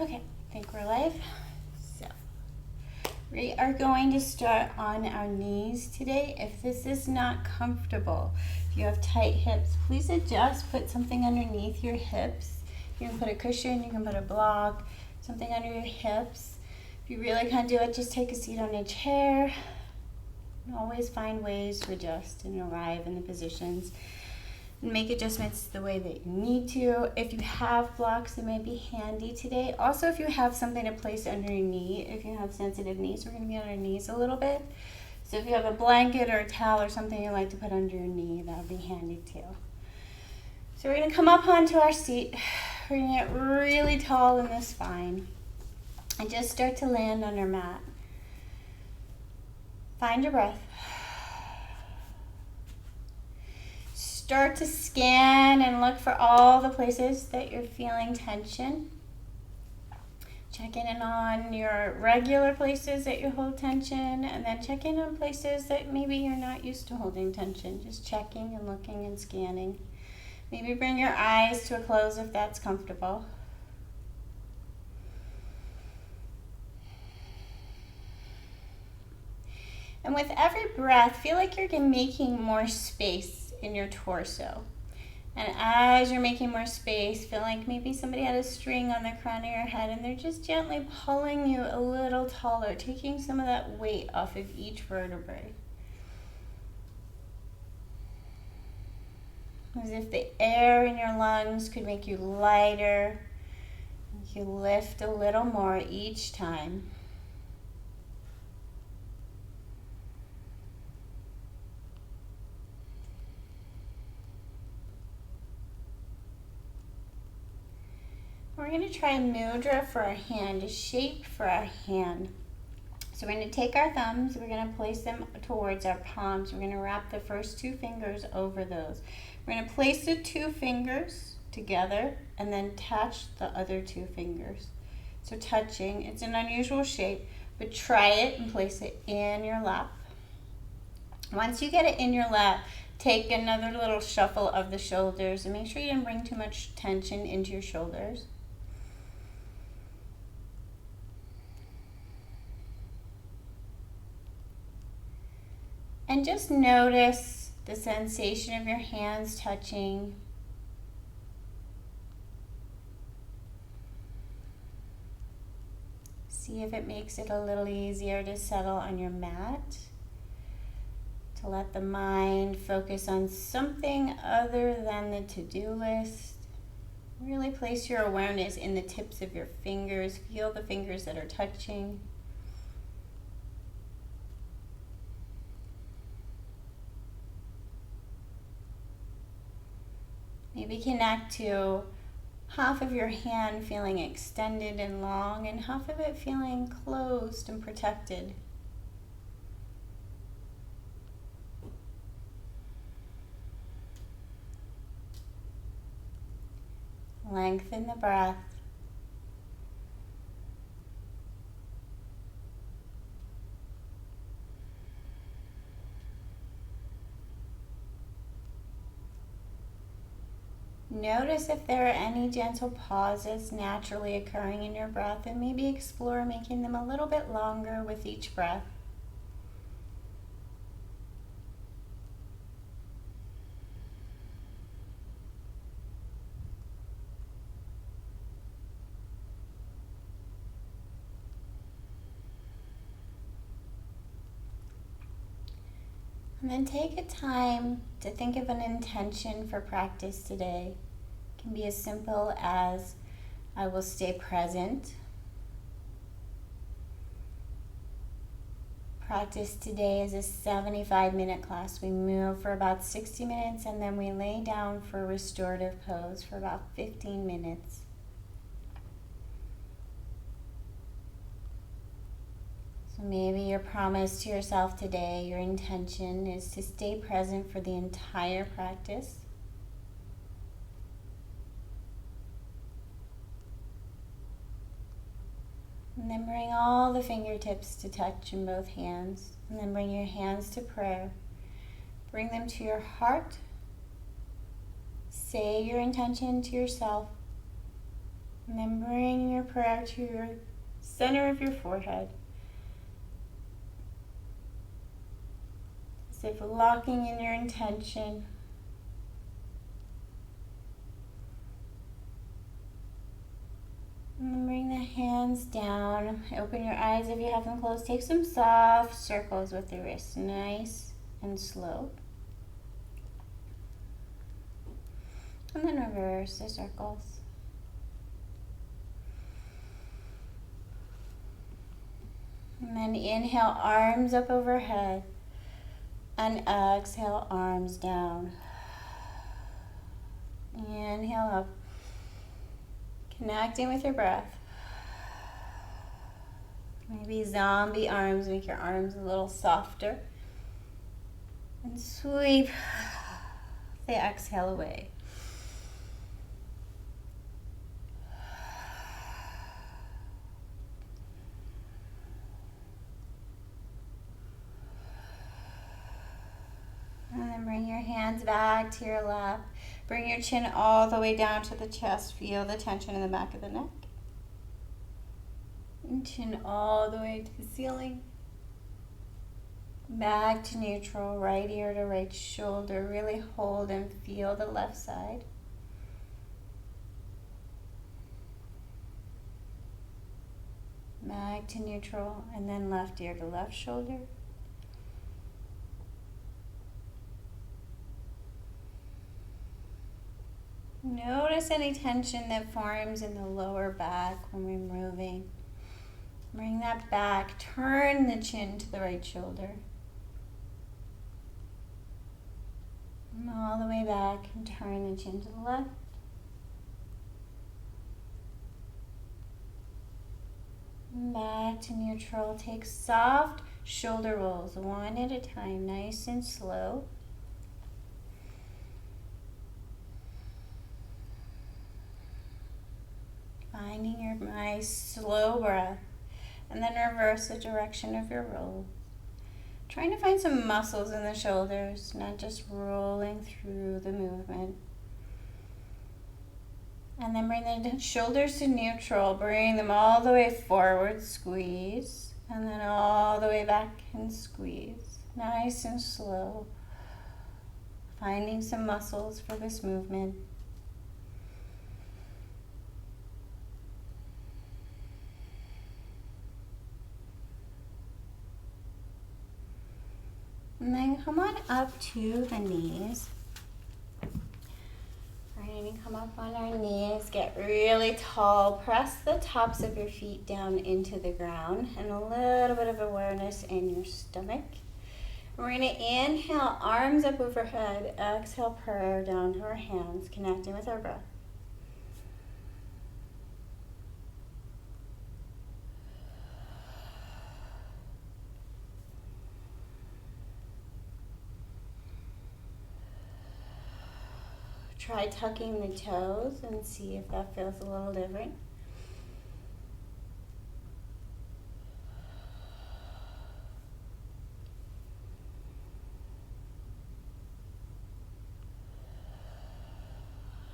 Okay, I think we're live. So, we are going to start on our knees today. If this is not comfortable, if you have tight hips, please adjust. Put something underneath your hips. You can put a cushion, you can put a block, something under your hips. If you really can't do it, just take a seat on a chair. And always find ways to adjust and arrive in the positions. Make adjustments the way that you need to. If you have blocks, it might be handy today. Also, if you have something to place under your knee, if you have sensitive knees, we're going to be on our knees a little bit. So if you have a blanket or a towel or something you like to put under your knee, that would be handy too. So we're going to come up onto our seat. We're going to get really tall in the spine and just start to land on our mat. Find your breath. Start to scan and look for all the places that you're feeling tension. Check in on your regular places that you hold tension, and then check in on places that maybe you're not used to holding tension. Just checking and looking and scanning. Maybe bring your eyes to a close if that's comfortable. And with every breath, feel like you're making more space in your torso. And as you're making more space, feel like maybe somebody had a string on the crown of your head and they're just gently pulling you a little taller, taking some of that weight off of each vertebrae. As if the air in your lungs could make you lighter. You lift a little more each time. We're going to try a mudra for our hand, a shape for our hand. So we're going to take our thumbs, we're going to place them towards our palms. We're going to wrap the first two fingers over those. We're going to place the two fingers together and then touch the other two fingers. So touching, it's an unusual shape, but try it and place it in your lap. Once you get it in your lap, take another little shuffle of the shoulders and make sure you don't bring too much tension into your shoulders. And just notice the sensation of your hands touching. See if it makes it a little easier to settle on your mat. To let the mind focus on something other than the to-do list. Really place your awareness in the tips of your fingers. Feel the fingers that are touching. Maybe connect to half of your hand feeling extended and long and half of it feeling closed and protected. Lengthen the breath. Notice if there are any gentle pauses naturally occurring in your breath, and maybe explore making them a little bit longer with each breath. And then take a time to think of an intention for practice today. It can be as simple as, I will stay present. Practice today is a 75-minute class. We move for about 60 minutes and then we lay down for a restorative pose for about 15 minutes. So maybe your promise to yourself today, your intention is to stay present for the entire practice. And then bring all the fingertips to touch in both hands. And then bring your hands to prayer. Bring them to your heart. Say your intention to yourself. And then bring your prayer to your center of your forehead. As if locking in your intention. And then bring the hands down. Open your eyes if you have them closed. Take some soft circles with the wrists. Nice and slow. And then reverse the circles. And then inhale, arms up overhead. And exhale, arms down. Inhale up. Connecting with your breath. Maybe zombie arms, make your arms a little softer. And sweep the exhale away. And then bring your hands back to your lap. Bring your chin all the way down to the chest. Feel the tension in the back of the neck. And chin all the way to the ceiling. Back to neutral, right ear to right shoulder. Really hold and feel the left side. Back to neutral, and then left ear to left shoulder. Notice any tension that forms in the lower back when we're moving. Bring that back. Turn the chin to the right shoulder. And all the way back and turn the chin to the left. Back to neutral. Take soft shoulder rolls, one at a time, nice and slow. Finding your nice slow breath, and then reverse the direction of your roll. Trying to find some muscles in the shoulders, not just rolling through the movement. And then bring the shoulders to neutral. Bring them all the way forward, squeeze. And then all the way back and squeeze. Nice and slow. Finding some muscles for this movement. And then come on up to the knees. We're going to come up on our knees, get really tall, press the tops of your feet down into the ground, and a little bit of awareness in your stomach. We're going to inhale, arms up overhead, exhale, prayer down to our hands, connecting with our breath. Try tucking the toes and see if that feels a little different.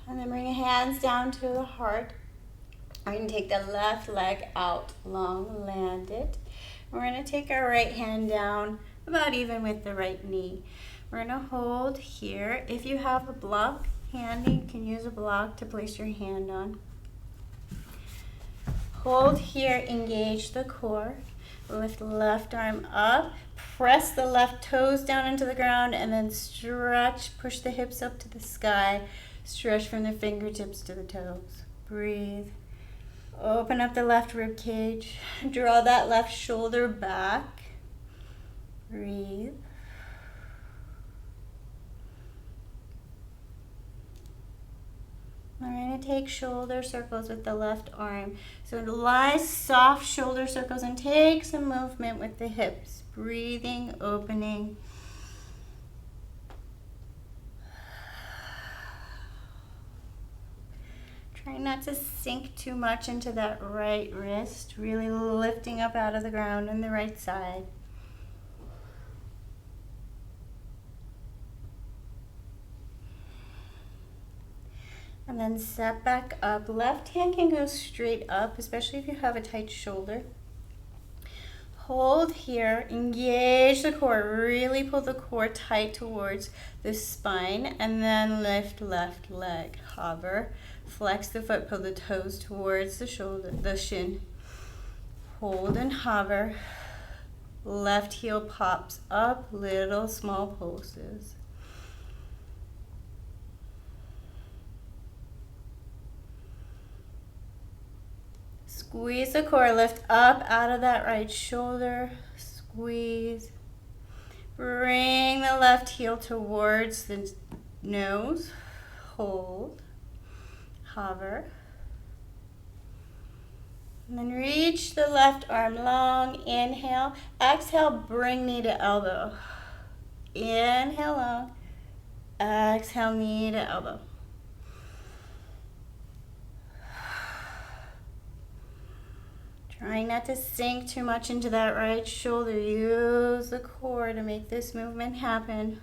And then bring your hands down to the heart. We're going to take the left leg out, long, land it. We're going to take our right hand down about even with the right knee. We're going to hold here. If you have a block handy, you can use a block to place your hand on. Hold here, engage the core. Lift the left arm up, press the left toes down into the ground, and then stretch, push the hips up to the sky. Stretch from the fingertips to the toes. Breathe. Open up the left rib cage. Draw that left shoulder back. Breathe. We're going to take shoulder circles with the left arm. So nice soft shoulder circles and take some movement with the hips. Breathing, opening. Try not to sink too much into that right wrist. Really lifting up out of the ground on the right side. And then step back up. Left hand can go straight up, especially if you have a tight shoulder. Hold here, engage the core, really pull the core tight towards the spine, and then lift left leg. Hover, flex the foot, pull the toes towards the shoulder, the shin. Hold and hover. Left heel pops up, little small pulses. Squeeze the core, lift up out of that right shoulder, squeeze. Bring the left heel towards the nose, hold, hover. And then reach the left arm long, inhale, exhale, bring knee to elbow. Inhale long, exhale, knee to elbow. Trying not to sink too much into that right shoulder. Use the core to make this movement happen.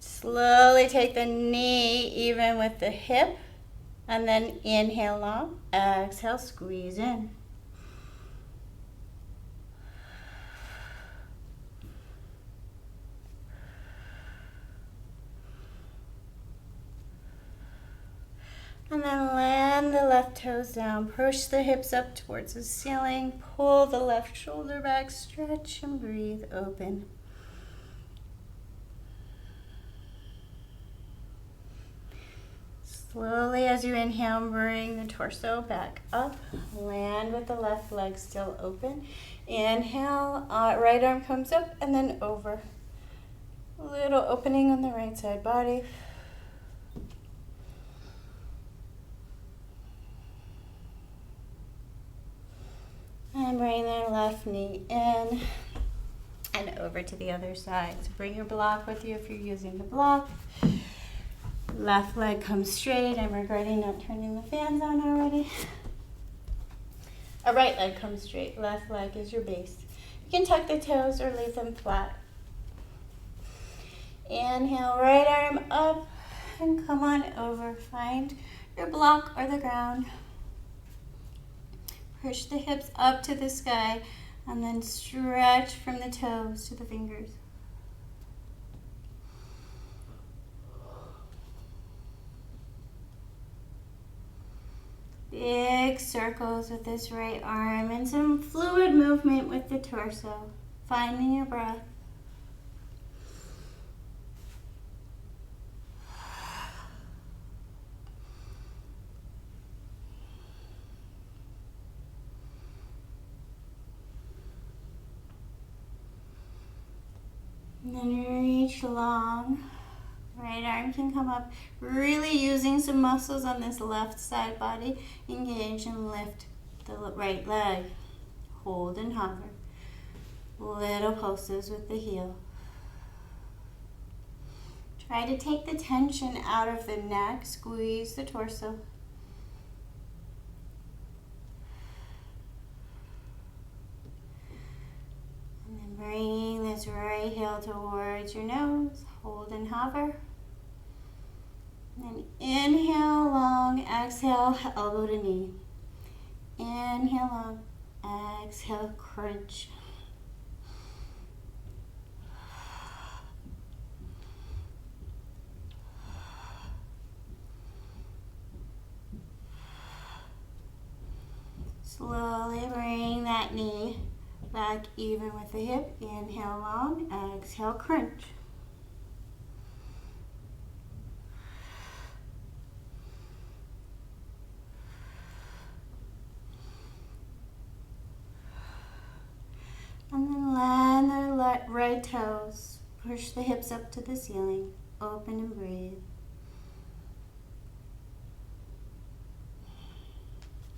Slowly take the knee even with the hip, and then inhale long, exhale, squeeze in. And then land the left toes down, push the hips up towards the ceiling, pull the left shoulder back, stretch and breathe, open. Slowly as you inhale, bring the torso back up, land with the left leg still open. Inhale, right arm comes up and then over. A little opening on the right side body. And bring the left knee in and over to the other side. So bring your block with you if you're using the block. Left leg comes straight. I'm regretting not turning the fans on already. A right leg comes straight. Left leg is your base. You can tuck the toes or leave them flat. Inhale, right arm up and come on over. Find your block or the ground. Push the hips up to the sky and then stretch from the toes to the fingers. Big circles with this right arm and some fluid movement with the torso. Finding your breath. And then reach long. Right arm can come up, really using some muscles on this left side body. Engage and lift the right leg. Hold and hover. Little pulses with the heel. Try to take the tension out of the neck. Squeeze the torso. And then bring this right heel towards your nose. Hold and hover. And inhale long, exhale, elbow to knee. Inhale long, exhale, crunch. Slowly bring that knee back even with the hip. Inhale long, exhale, crunch. And then land the right toes. Push the hips up to the ceiling. Open and breathe.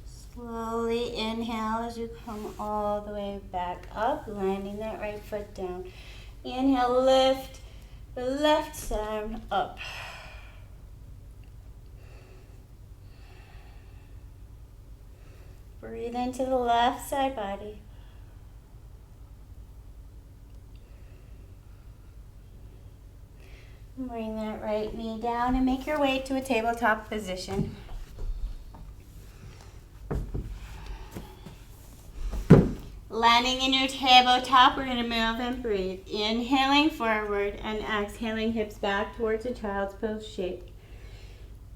Slowly inhale as you come all the way back up, landing that right foot down. Inhale, lift the left arm up. Breathe into the left side body. Bring that right knee down and make your way to a tabletop position. Landing in your tabletop, we're going to move and breathe. Inhaling forward and exhaling hips back towards a child's pose shape.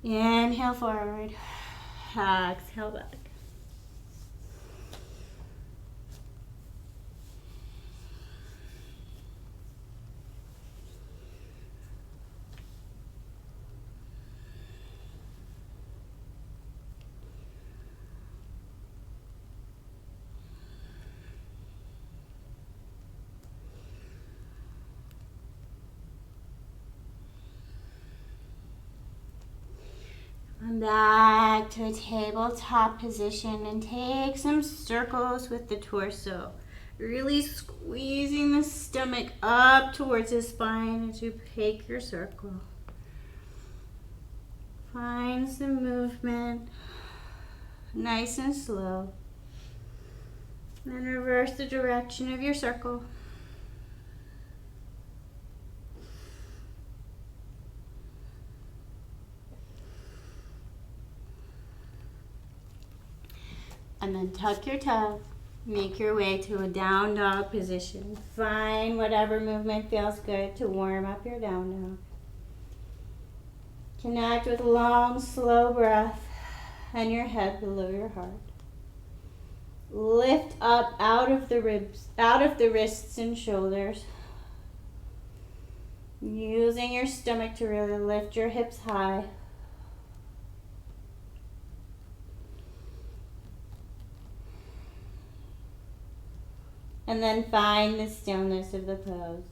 Inhale forward, exhale back. Come back to a tabletop position and take some circles with the torso. Really squeezing the stomach up towards the spine as you take your circle. Find some movement, nice and slow. Then reverse the direction of your circle. And then tuck your toe. Make your way to a down dog position. Find whatever movement feels good to warm up your down dog. Connect with a long, slow breath and your head below your heart. Lift up out of the ribs, out of the wrists and shoulders. Using your stomach to really lift your hips high. And then find the stillness of the pose.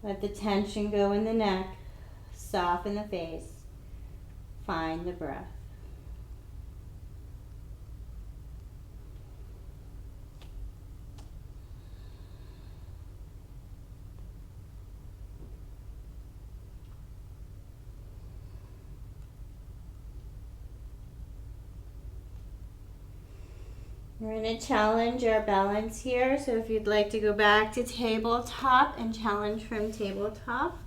Let the tension go in the neck. Soften the face. Find the breath. We're going to challenge our balance here. So if you'd like to go back to tabletop and challenge from tabletop,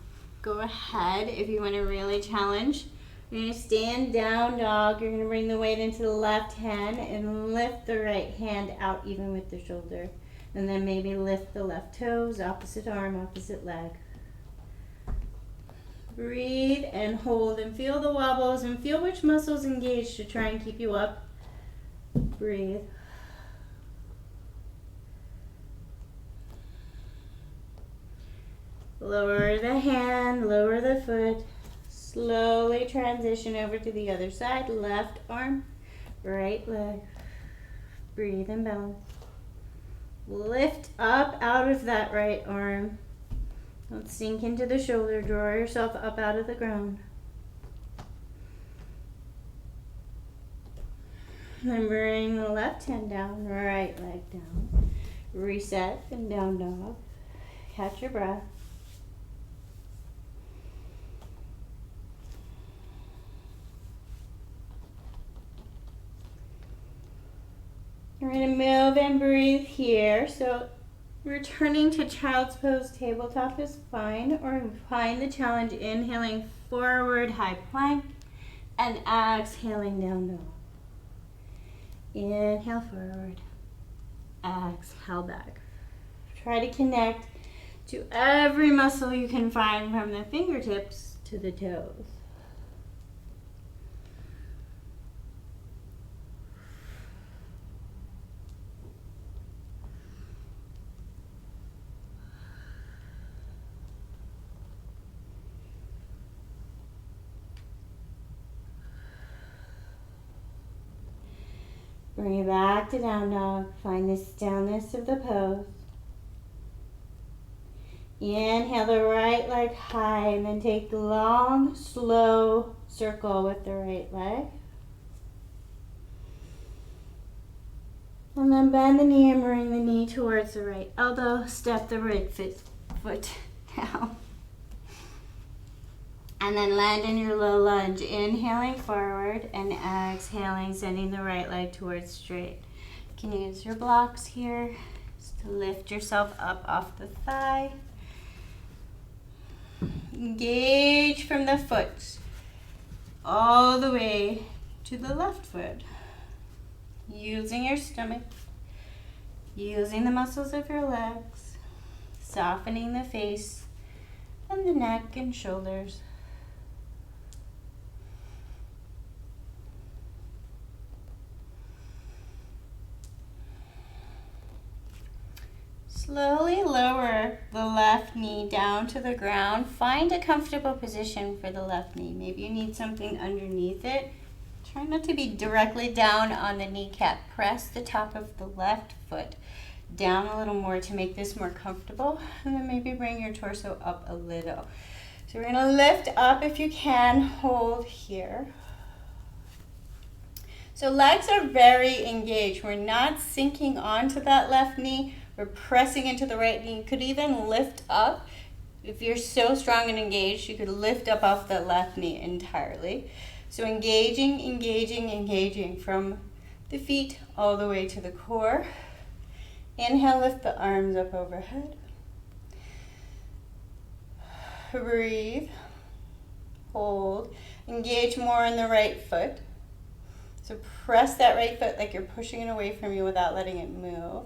go ahead. If you want to really challenge, you're going to stand down dog. You're going to bring the weight into the left hand and lift the right hand out even with the shoulder. And then maybe lift the left toes, opposite arm, opposite leg. Breathe and hold and feel the wobbles and feel which muscles engage to try and keep you up. Breathe. Lower the hand, lower the foot. Slowly transition over to the other side. Left arm, right leg. Breathe and balance. Lift up out of that right arm. Let's sink into the shoulder. Draw yourself up out of the ground. Then bring the left hand down, right leg down. Reset and down dog. Catch your breath. We're going to move and breathe here. So returning to child's pose tabletop is fine, or find the challenge inhaling forward high plank and exhaling down dog. Inhale forward, exhale back. Try to connect to every muscle you can find from the fingertips to the toes. Bring it back to down dog. Find the stillness of the pose. Inhale the right leg high and then take the long, slow circle with the right leg. And then bend the knee and bring the knee towards the right elbow. Step the right foot down. And then land in your low lunge, inhaling forward and exhaling, sending the right leg towards straight. You can use your blocks here just to lift yourself up off the thigh. Engage from the foot all the way to the left foot. Using your stomach, using the muscles of your legs, softening the face and the neck and shoulders. Slowly lower the left knee down to the ground. Find a comfortable position for the left knee. Maybe you need something underneath it. Try not to be directly down on the kneecap. Press the top of the left foot down a little more to make this more comfortable. And then maybe bring your torso up a little. So we're going to lift up if you can. Hold here. So legs are very engaged. We're not sinking onto that left knee. We're pressing into the right knee. You could even lift up. If you're so strong and engaged, you could lift up off the left knee entirely. So engaging, engaging, engaging from the feet all the way to the core. Inhale, lift the arms up overhead. Breathe. Hold. Engage more in the right foot. So press that right foot like you're pushing it away from you without letting it move.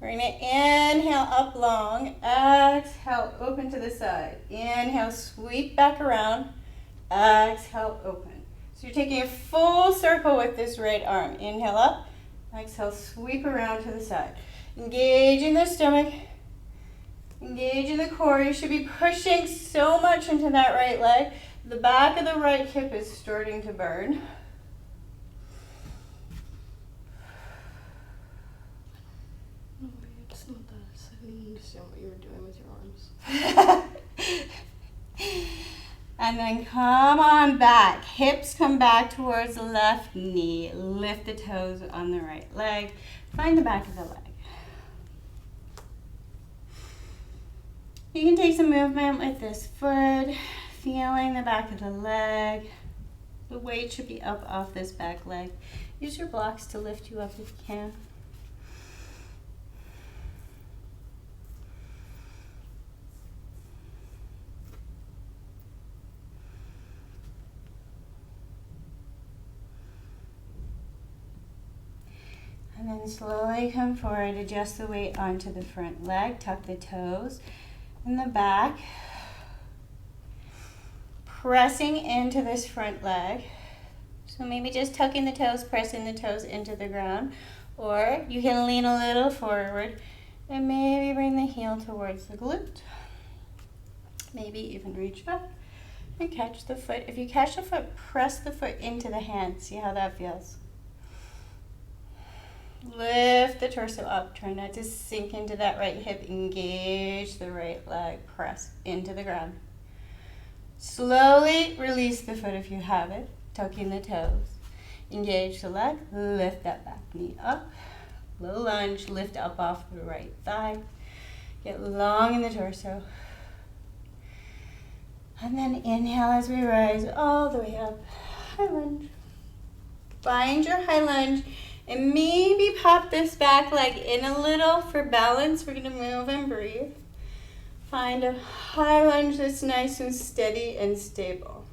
We're going to inhale up long, exhale open to the side. Inhale, sweep back around, exhale open. So you're taking a full circle with this right arm. Inhale up, exhale, sweep around to the side. Engage in the stomach, engage in the core. You should be pushing so much into that right leg. The back of the right hip is starting to burn. I didn't understand what you were doing with your arms. And then come on back. Hips come back towards the left knee. Lift the toes on the right leg. Find the back of the leg. You can take some movement with this foot, feeling the back of the leg. The weight should be up off this back leg. Use your blocks to lift you up if you can. And then slowly come forward, adjust the weight onto the front leg, tuck the toes in the back. Pressing into this front leg. So maybe just tucking the toes, pressing the toes into the ground. Or you can lean a little forward and maybe bring the heel towards the glute. Maybe even reach back and catch the foot. If you catch the foot, press the foot into the hand. See how that feels. Lift the torso up. Try not to sink into that right hip. Engage the right leg. Press into the ground. Slowly release the foot if you have it. Tucking the toes. Engage the leg. Lift that back knee up. Low lunge. Lift up off the right thigh. Get long in the torso. And then inhale as we rise all the way up. High lunge. Find your high lunge. And maybe pop this back leg in a little for balance. We're going to move and breathe. Find a high lunge that's nice and steady and stable.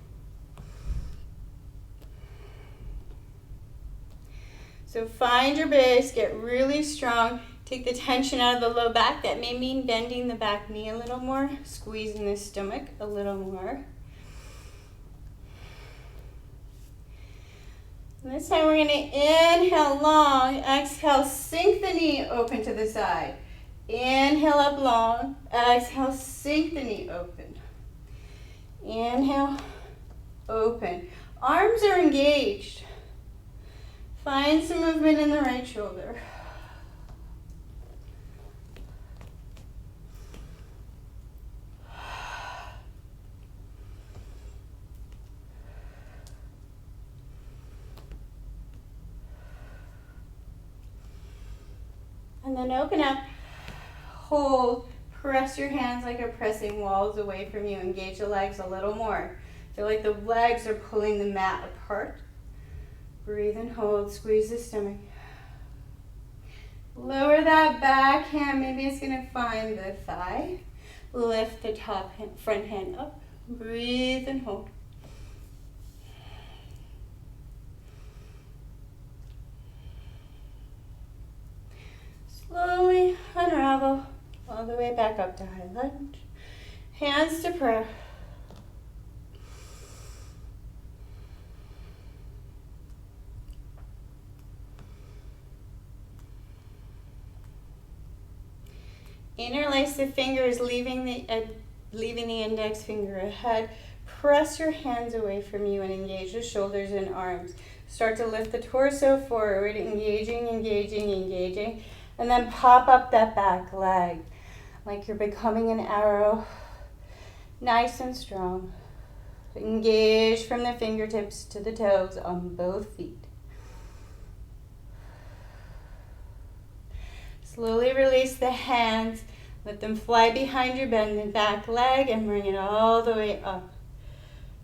So find your base, get really strong. Take the tension out of the low back. That may mean bending the back knee a little more, squeezing the stomach a little more. This time we're going to inhale long, exhale, sink the knee open to the side. Inhale up long, exhale, sink the knee open. Inhale, open. Arms are engaged. Find some movement in the right shoulder. And then open up, hold, press your hands like you're pressing walls away from you. Engage the legs a little more. Feel like the legs are pulling the mat apart. Breathe and hold, squeeze the stomach. Lower that back hand. Maybe it's going to find the thigh. Lift the top hand, front hand up. Breathe and hold. Slowly unravel all the way back up to high lunge. Hands to prayer. Interlace the fingers, leaving the index finger ahead. Press your hands away from you and engage the shoulders and arms. Start to lift the torso forward, engaging, engaging, engaging. And then pop up that back leg like you're becoming an arrow. Nice and strong. Engage from the fingertips to the toes on both feet. Slowly release the hands. Let them fly behind your bended back leg and bring it all the way up.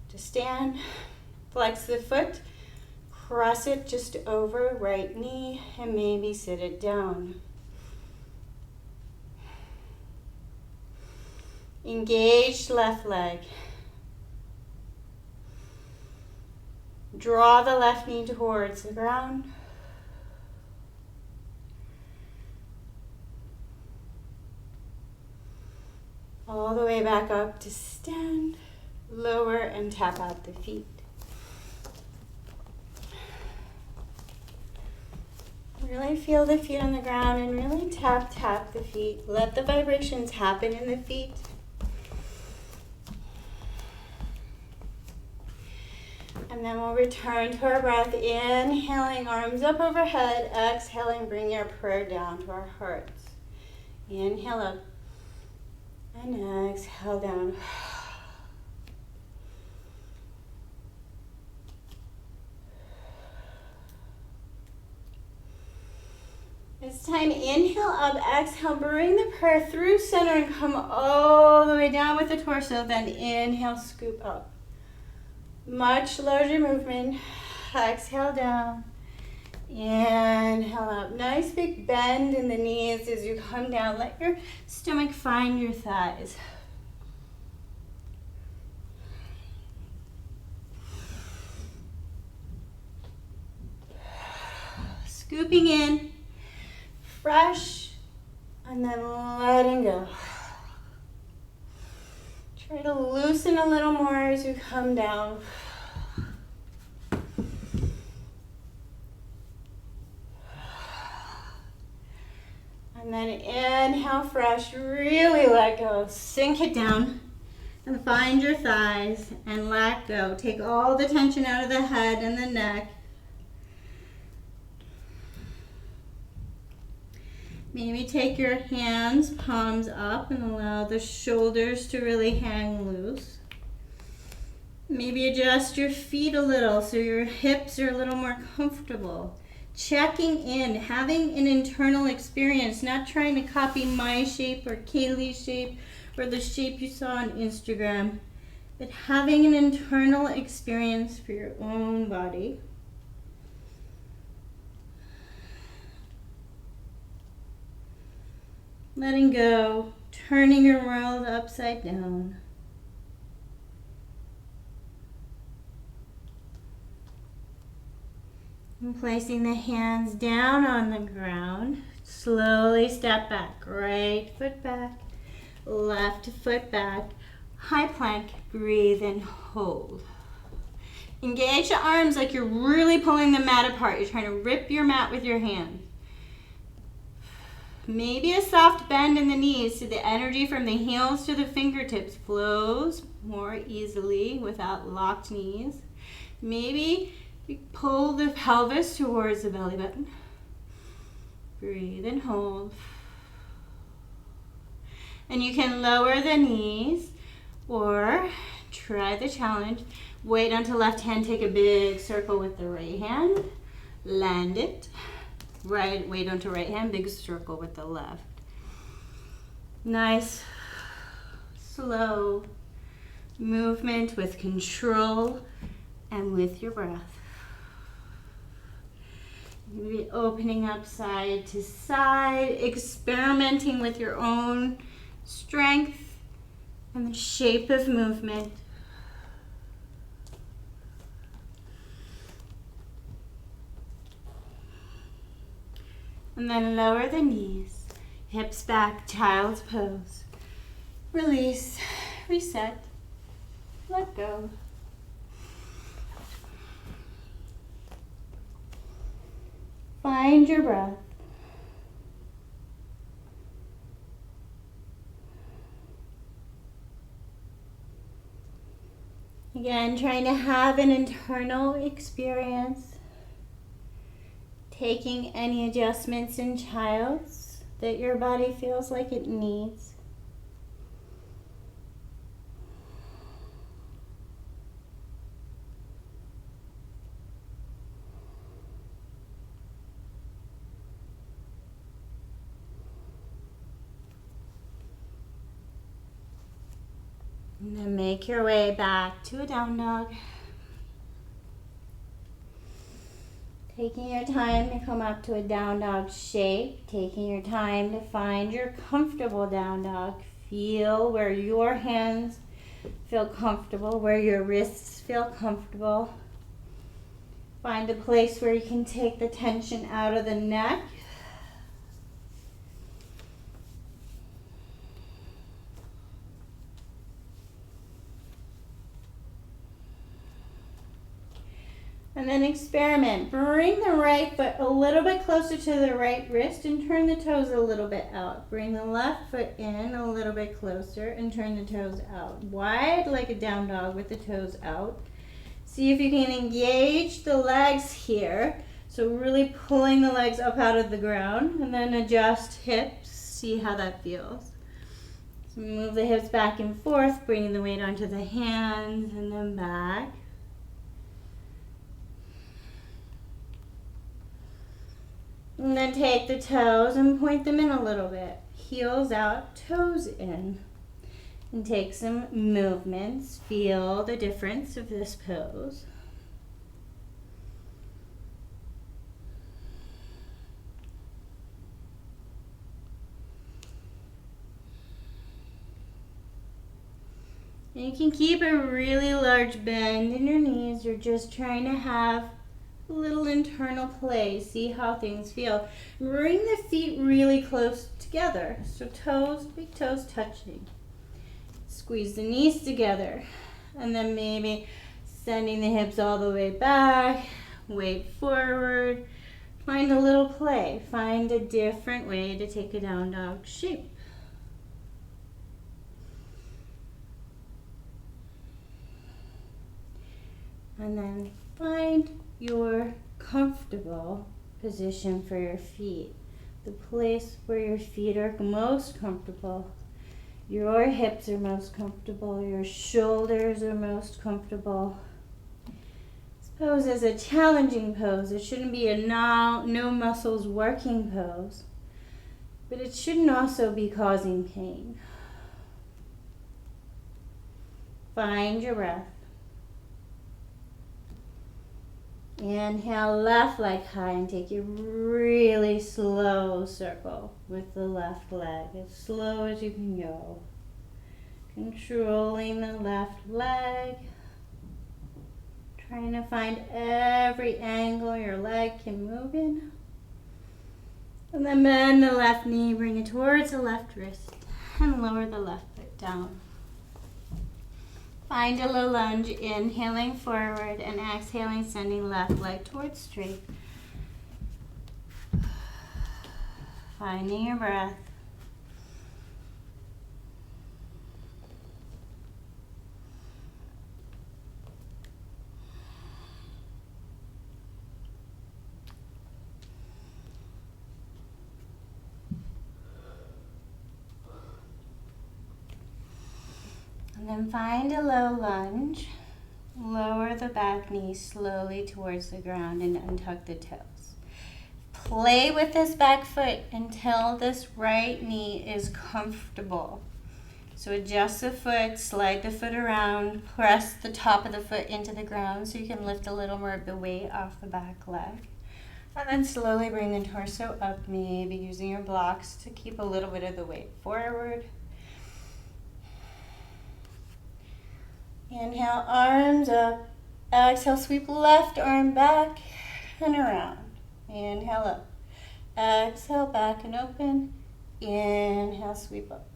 To stand, flex the foot, cross it just over right knee, and maybe sit it down. Engaged left leg. Draw the left knee towards the ground. All the way back up to stand, lower and tap out the feet. Really feel the feet on the ground and really tap the feet. Let the vibrations happen in the feet. And then we'll return to our breath, inhaling, arms up overhead, exhaling, bring our prayer down to our hearts. Inhale up. And exhale down. This time, inhale up, exhale, bring the prayer through center and come all the way down with the torso. Then inhale, scoop up. Much larger movement. Exhale down. Inhale up. Nice big bend in the knees as you come down. Let your stomach find your thighs. Scooping in, fresh, and then letting go. Try to loosen a little more as you come down. And then inhale fresh, really let go. Sink it down and find your thighs and let go. Take all the tension out of the head and the neck. Maybe take your hands, palms up, and allow the shoulders to really hang loose. Maybe adjust your feet a little so your hips are a little more comfortable. Checking in, having an internal experience, not trying to copy my shape or Kaylee's shape or the shape you saw on Instagram, but having an internal experience for your own body. Letting go, turning your world upside down. And placing the hands down on the ground. Slowly step back. Right foot back, left foot back. High plank, breathe and hold. Engage the arms like you're really pulling the mat apart. You're trying to rip your mat with your hands. Maybe a soft bend in the knees so the energy from the heels to the fingertips flows more easily without locked knees. Maybe you pull the pelvis towards the belly button. Breathe and hold. And you can lower the knees or try the challenge. Wait until left hand, take a big circle with the right hand. Land it. Right, wait onto right hand, big circle with the left. Nice, slow movement with control and with your breath. Maybe opening up side to side, experimenting with your own strength and the shape of movement. And then lower the knees, hips back, child's pose. Release, reset, let go. Find your breath. Again, trying to have an internal experience. Taking any adjustments in child's that your body feels like it needs. And then make your way back to a down dog. Taking your time to come up to a down dog shape. Taking your time to find your comfortable down dog. Feel where your hands feel comfortable, where your wrists feel comfortable. Find a place where you can take the tension out of the neck. And then experiment. Bring the right foot a little bit closer to the right wrist and turn the toes a little bit out. Bring the left foot in a little bit closer and turn the toes out. Wide like a down dog with the toes out. See if you can engage the legs here. So really pulling the legs up out of the ground and then adjust hips. See how that feels. So move the hips back and forth, bringing the weight onto the hands and then back. And then take the toes and point them in a little bit. Heels out, toes in. And take some movements. Feel the difference of this pose. And you can keep a really large bend in your knees. You're just trying to have a little internal play. See how things feel. Bring the feet really close together. So toes, big toes touching. Squeeze the knees together. And then maybe sending the hips all the way back. Weight forward. Find a little play. Find a different way to take a down dog shape. And then find your comfortable position for your feet. The place where your feet are most comfortable. Your hips are most comfortable. Your shoulders are most comfortable. This pose is a challenging pose. It shouldn't be a no muscles working pose. But it shouldn't also be causing pain. Find your breath. Inhale, left leg high and take a really slow circle with the left leg, as slow as you can go. Controlling the left leg. Trying to find every angle your leg can move in. And then bend the left knee, bring it towards the left wrist, and lower the left foot down. Find a low lunge, inhaling forward and exhaling, sending left leg towards straight. Finding your breath. And then find a low lunge. Lower the back knee slowly towards the ground and untuck the toes. Play with this back foot until this right knee is comfortable. So adjust the foot, slide the foot around, press the top of the foot into the ground so you can lift a little more of the weight off the back leg. And then slowly bring the torso up, maybe using your blocks to keep a little bit of the weight forward. Inhale, arms up. Exhale, sweep left arm back and around. Inhale up. Exhale, back and open. Inhale, sweep up.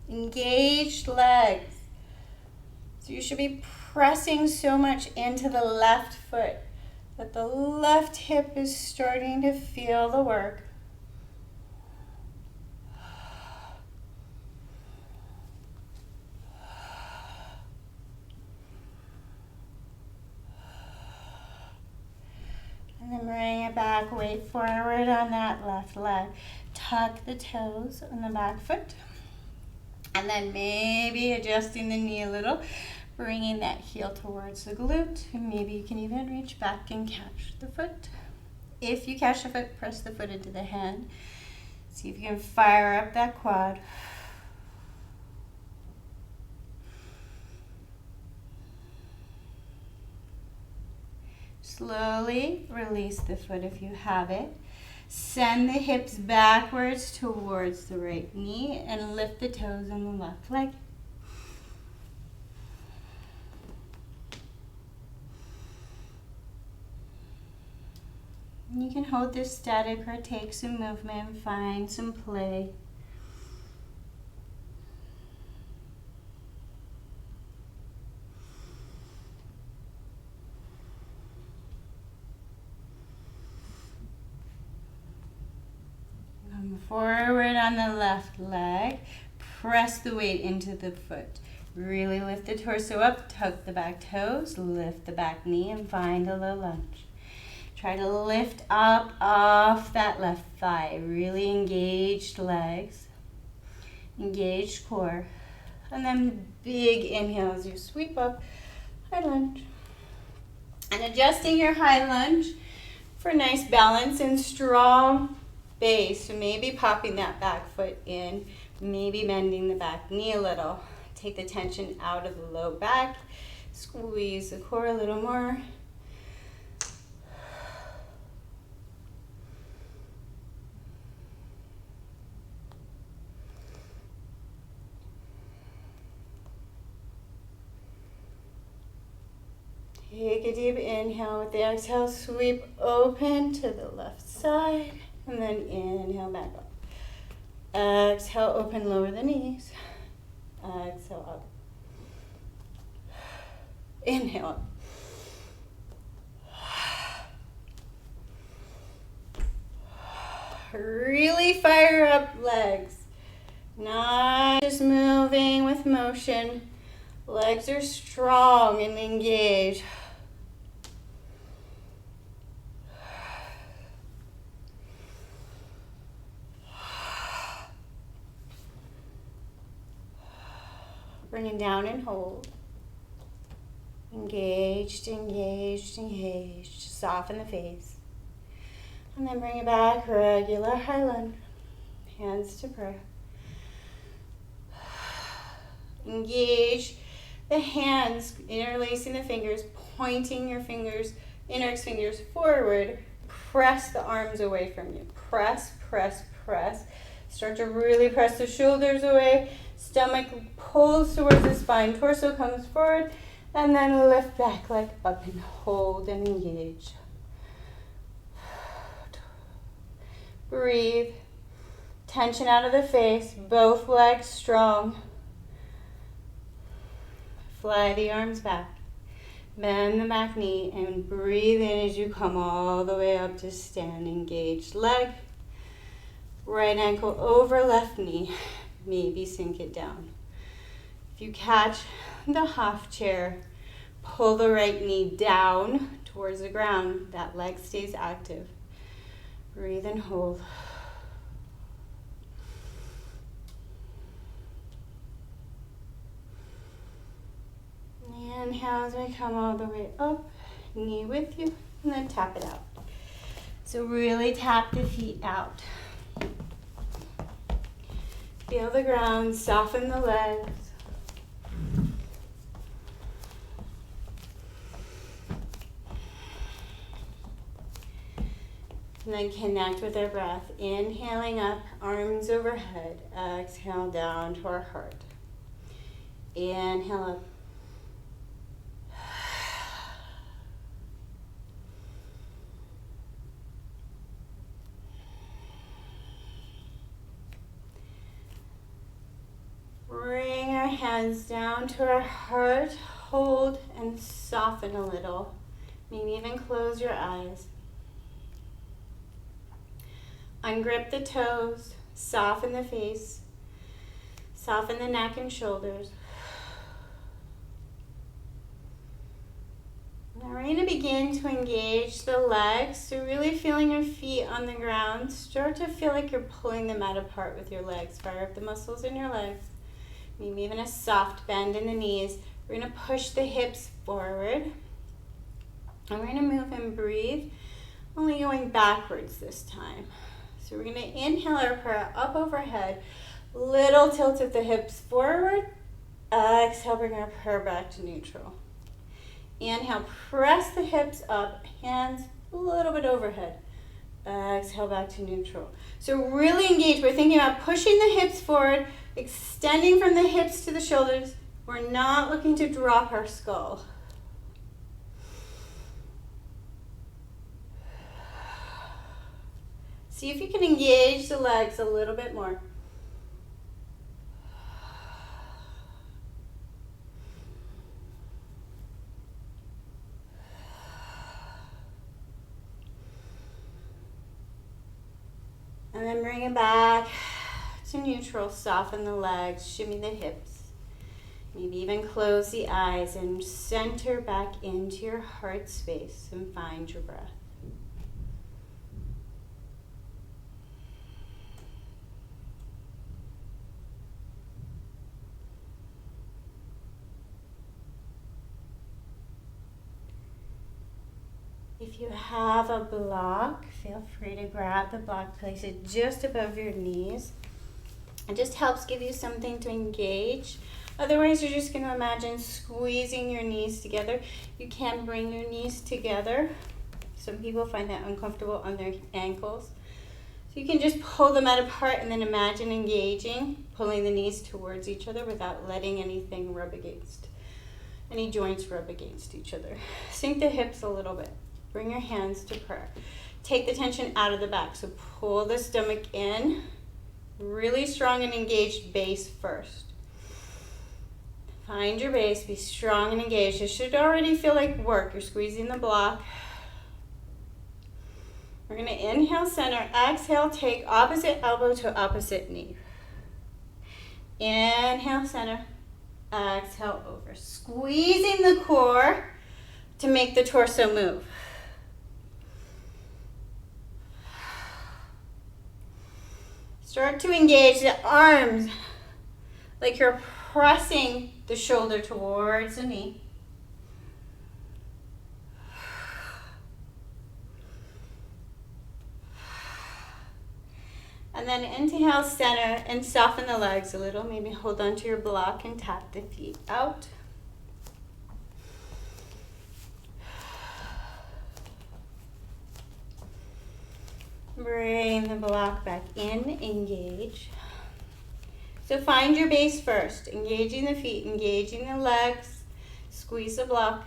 Engaged legs. So you should be pressing so much into the left foot that the left hip is starting to feel the work. And then bring it back, weight forward on that left leg. Tuck the toes on the back foot. And then maybe adjusting the knee a little, bringing that heel towards the glute. And maybe you can even reach back and catch the foot. If you catch the foot, press the foot into the hand. See if you can fire up that quad. Slowly release the foot if you have it. Send the hips backwards towards the right knee and lift the toes on the left leg. You can hold this static or take some movement, find some play. Come forward on the left leg. Press the weight into the foot. Really lift the torso up, tuck the back toes, lift the back knee, and find a low lunge. Try to lift up off that left thigh. Really engaged legs, engaged core. And then big inhale as you sweep up, high lunge. And adjusting your high lunge for nice balance and strong base. So maybe popping that back foot in, maybe bending the back knee a little. Take the tension out of the low back. Squeeze the core a little more. Take a deep inhale with the exhale, sweep open to the left side, and then inhale back up. Exhale, open, lower the knees. Exhale up. Inhale up. Really fire up legs. Not just moving with motion. Legs are strong and engaged. Bring it down and hold. Engaged, engaged, engaged. Soften the face. And then bring it back, regular high lunge. Hands to prayer. Engage the hands, interlacing the fingers, pointing your fingers, index fingers forward. Press the arms away from you. Press, press, press. Start to really press the shoulders away. Stomach pulls towards the spine. Torso comes forward. And then lift back, leg up and hold and engage. Breathe. Tension out of the face. Both legs strong. Fly the arms back. Bend the back knee and breathe in as you come all the way up to stand. Engaged leg. Right ankle over left knee. Maybe sink it down. If you catch the half chair, pull the right knee down towards the ground. That leg stays active. Breathe and hold. Inhale as we come all the way up, knee with you, and then tap it out. So really tap the feet out. Feel the ground, soften the legs. And then connect with our breath. Inhaling up, arms overhead. Exhale down to our heart. Inhale up. Bring our hands down to our heart. Hold and soften a little. Maybe even close your eyes. Ungrip the toes, soften the face, soften the neck and shoulders. Now we're going to begin to engage the legs. So really feeling your feet on the ground. Start to feel like you're pulling the mat apart with your legs. Fire up the muscles in your legs. Maybe even a soft bend in the knees. We're going to push the hips forward. And we're going to move and breathe, only going backwards this time. So we're going to inhale our prayer up overhead, little tilt of the hips forward. Exhale, bring our prayer back to neutral. Inhale, press the hips up, hands a little bit overhead. Exhale, back to neutral. So really engage. We're thinking about pushing the hips forward, extending from the hips to the shoulders. We're not looking to drop our skull. See if you can engage the legs a little bit more. And then bring it back to neutral. Soften the legs, shimmy the hips. Maybe even close the eyes and center back into your heart space and find your breath. If you have a block, feel free to grab the block, place it just above your knees. It just helps give you something to engage. Otherwise, you're just going to imagine squeezing your knees together. You can bring your knees together. Some people find that uncomfortable on their ankles. So you can just pull them out apart and then imagine engaging, pulling the knees towards each other without letting anything rub against, any joints rub against each other. Sink the hips a little bit. Bring your hands to prayer. Take the tension out of the back. So pull the stomach in. Really strong and engaged base first. Find your base. Be strong and engaged. This should already feel like work. You're squeezing the block. We're going to inhale center. Exhale, take opposite elbow to opposite knee. Inhale center. Exhale over. Squeezing the core to make the torso move. Start to engage the arms like you're pressing the shoulder towards the knee. And then inhale center and soften the legs a little. Maybe hold on to your block and tap the feet out. Bring the block back in, engage. So find your base first, engaging the feet, engaging the legs, squeeze the block.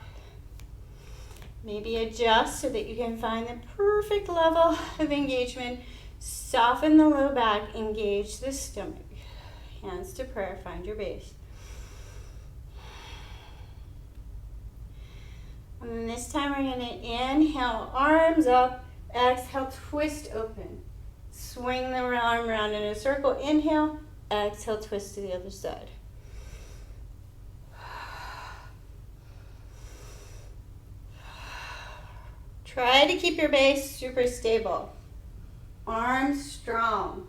Maybe adjust so that you can find the perfect level of engagement. Soften the low back, engage the stomach. Hands to prayer, find your base. And then this time we're going to inhale, arms up. Exhale, twist open. Swing the arm around in a circle. Inhale, exhale, twist to the other side. Try to keep your base super stable. Arms strong.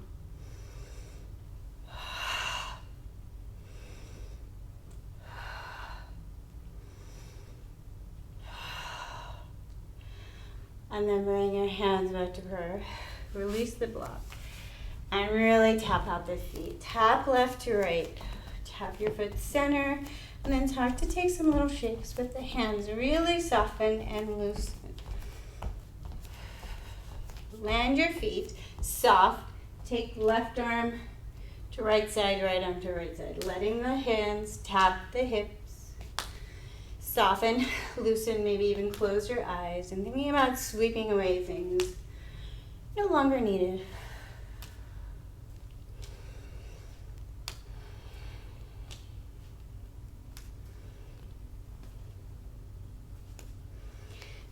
And then bring your hands back to prayer. Release the block. And really tap out the feet. Tap left to right. Tap your foot center. And then start to take some little shakes with the hands. Really soften and loosen. Land your feet soft. Take left arm to right side, right arm to right side. Letting the hands tap the hips. Soften, loosen, maybe even close your eyes. And thinking about sweeping away things no longer needed.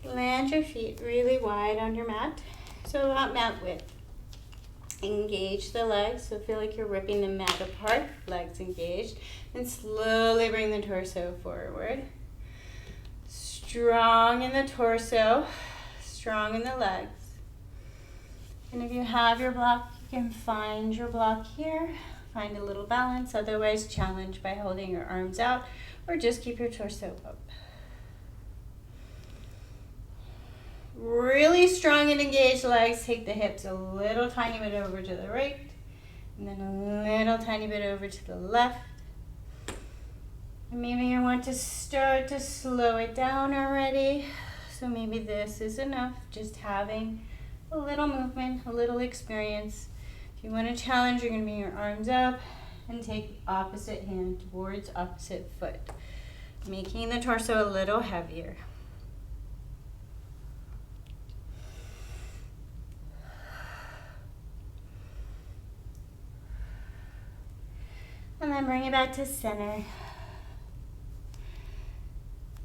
Land your feet really wide on your mat, so about mat width. Engage the legs, so feel like you're ripping the mat apart, legs engaged, and slowly bring the torso forward. Strong in the torso, strong in the legs. And if you have your block, you can find your block here, find a little balance, otherwise challenge by holding your arms out, or just keep your torso up. Really strong and engaged legs. Take the hips a little tiny bit over to the right, and then a little tiny bit over to the left. And maybe you want to start to slow it down already. So maybe this is enough, just having a little movement, a little experience. If you want to challenge, you're going to bring your arms up and take opposite hand towards opposite foot, making the torso a little heavier. And then bring it back to center.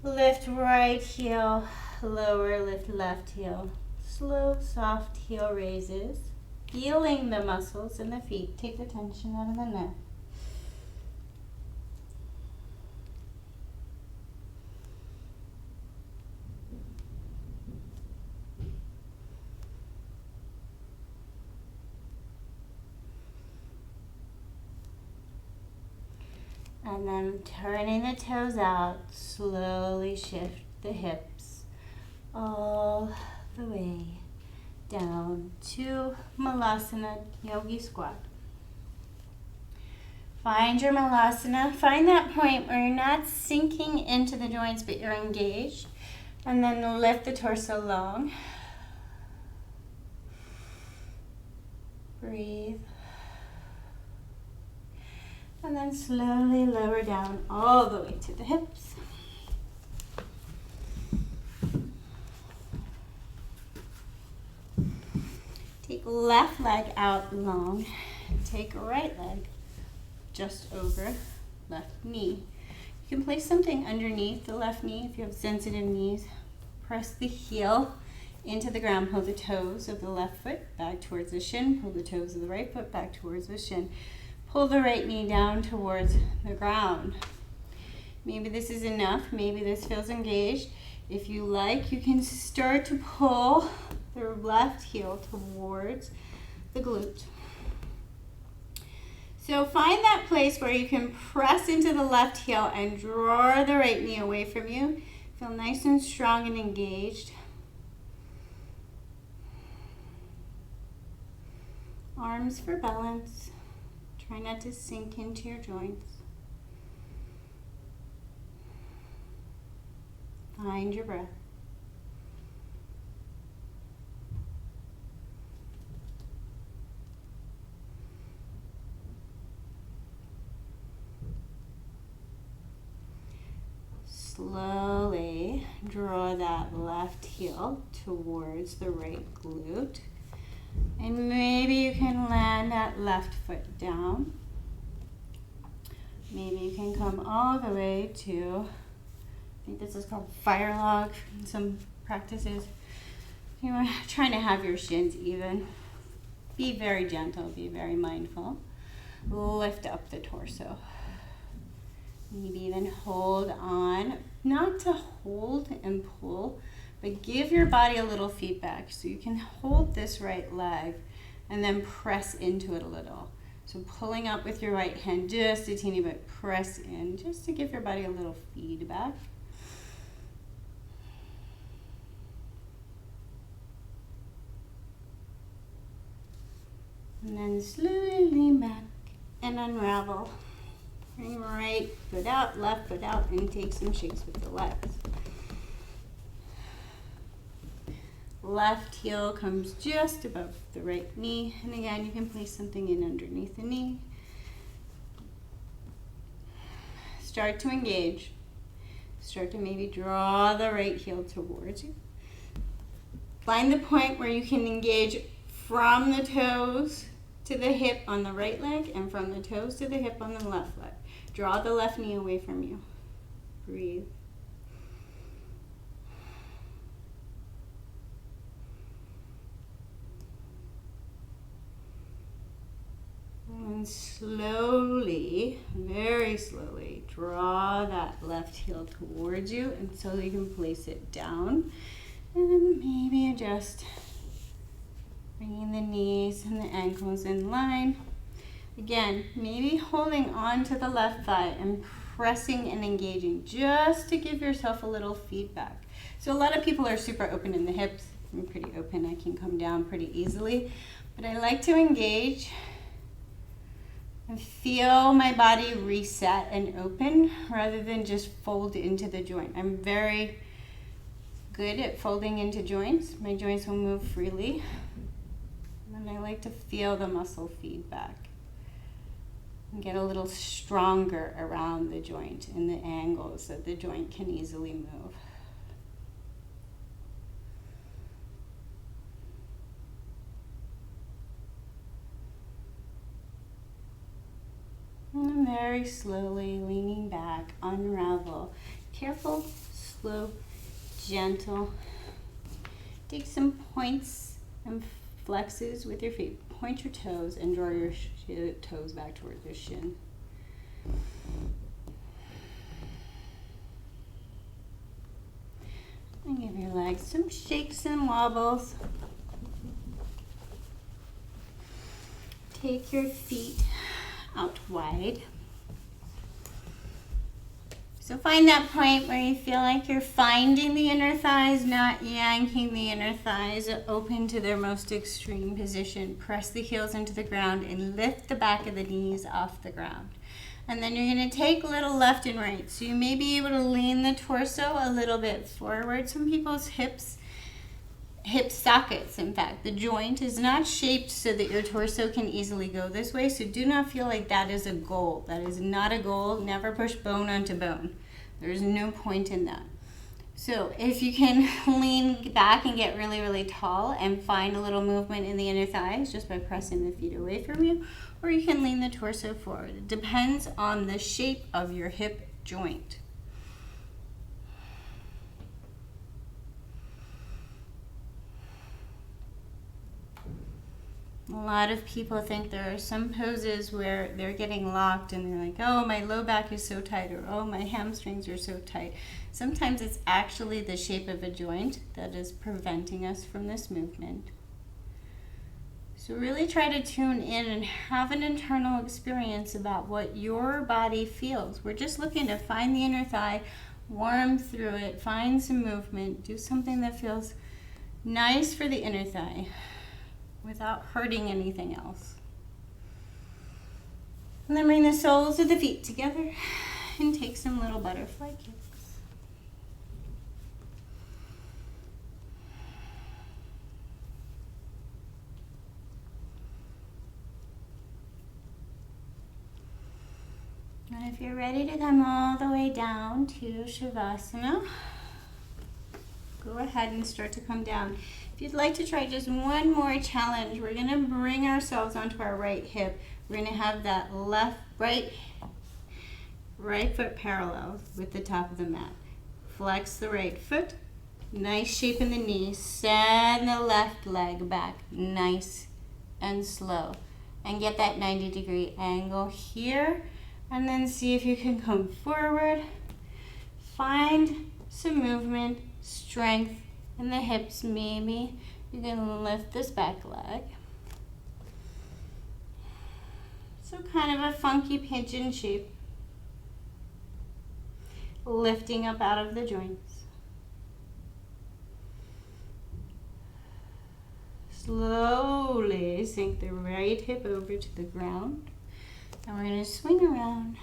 Lift right heel, lower, lift left heel. Slow, soft heel raises. Feeling the muscles in the feet. Take the tension out of the neck. And then turning the toes out, slowly shift the hips all the way down to Malasana Yogi Squat. Find your Malasana. Find that point where you're not sinking into the joints, but you're engaged. And then lift the torso long. Breathe. And then slowly lower down all the way to the hips. Take left leg out long. Take right leg just over left knee. You can place something underneath the left knee if you have sensitive knees. Press the heel into the ground. Pull the toes of the left foot back towards the shin. Pull the toes of the right foot back towards the shin. Pull the right knee down towards the ground. Maybe this is enough. Maybe this feels engaged. If you like, you can start to pull the left heel towards the glute. So find that place where you can press into the left heel and draw the right knee away from you. Feel nice and strong and engaged. Arms for balance. Try not to sink into your joints. Find your breath. Slowly draw that left heel towards the right glute. And maybe you can land that left foot down. Maybe you can come all the way to, I think this is called fire log in some practices. You're trying to have your shins even. Be very gentle, be very mindful. Lift up the torso. Maybe even hold on, not to hold and pull, but give your body a little feedback. So you can hold this right leg and then press into it a little. So pulling up with your right hand, just a teeny bit, press in, just to give your body a little feedback. And then slowly lean back and unravel. Bring right foot out, left foot out, and take some shakes with the legs. Left heel comes just above the right knee. And again, you can place something in underneath the knee. Start to engage. Start to maybe draw the right heel towards you. Find the point where you can engage from the toes to the hip on the right leg and from the toes to the hip on the left leg. Draw the left knee away from you. Breathe. And slowly, very slowly, draw that left heel towards you until you can place it down. And then maybe adjust, bringing the knees and the ankles in line. Again, maybe holding on to the left thigh and pressing and engaging just to give yourself a little feedback. So a lot of people are super open in the hips. I'm pretty open, I can come down pretty easily. But I like to engage and feel my body reset and open rather than just fold into the joint. I'm very good at folding into joints. My joints will move freely. And I like to feel the muscle feedback and get a little stronger around the joint and the angles that the joint can easily move. And very slowly leaning back, unravel. Careful, slow, gentle. Take some points and flexes with your feet. Point your toes and draw your toes back towards your shin. And give your legs some shakes and wobbles. Take your feet out wide. So find that point where you feel like you're finding the inner thighs, not yanking the inner thighs open to their most extreme position. Press the heels into the ground and lift the back of the knees off the ground. And then you're going to take a little left and right. So you may be able to lean the torso a little bit forward. Some people's hip sockets, in fact, the joint is not shaped so that your torso can easily go this way, so do not feel like that is a goal. That is not a goal. Never push bone onto bone. There's no point in that. So if you can lean back and get really, really tall and find a little movement in the inner thighs just by pressing the feet away from you, or you can lean the torso forward. It depends on the shape of your hip joint. A lot of people think there are some poses where they're getting locked and they're like, oh, my low back is so tight, or oh, my hamstrings are so tight. Sometimes it's actually the shape of a joint that is preventing us from this movement. So really try to tune in and have an internal experience about what your body feels. We're just looking to find the inner thigh, warm through it, find some movement, do something that feels nice for the inner thigh, without hurting anything else. And then bring the soles of the feet together and take some little butterfly kicks. And if you're ready to come all the way down to Shavasana, go ahead and start to come down. If you'd like to try just one more challenge, we're going to bring ourselves onto our right hip. We're going to have that right foot parallel with the top of the mat. Flex the right foot, nice shape in the knee. Send the left leg back, nice and slow. And get that 90-degree angle here. And then see if you can come forward. Find some movement, strength in the hips. Maybe you can lift this back leg. So kind of a funky pigeon shape. Lifting up out of the joints. Slowly sink the right hip over to the ground. And we're going to swing around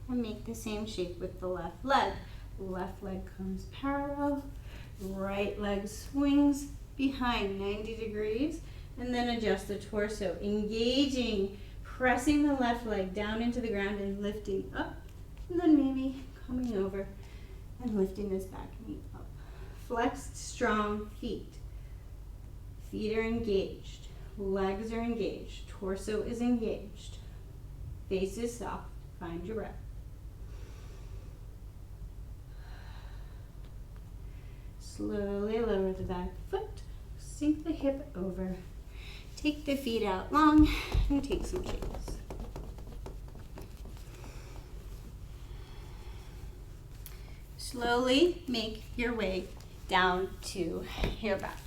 and make the same shape with the left leg. Left leg comes parallel, right leg swings behind 90 degrees, and then adjust the torso, engaging, pressing the left leg down into the ground and lifting up, and then maybe coming over and lifting this back knee up. Flexed, strong feet. Feet are engaged, legs are engaged, torso is engaged, face is soft, find your breath. Slowly lower the back foot, sink the hip over, take the feet out long, and take some shakes. Slowly make your way down to your back.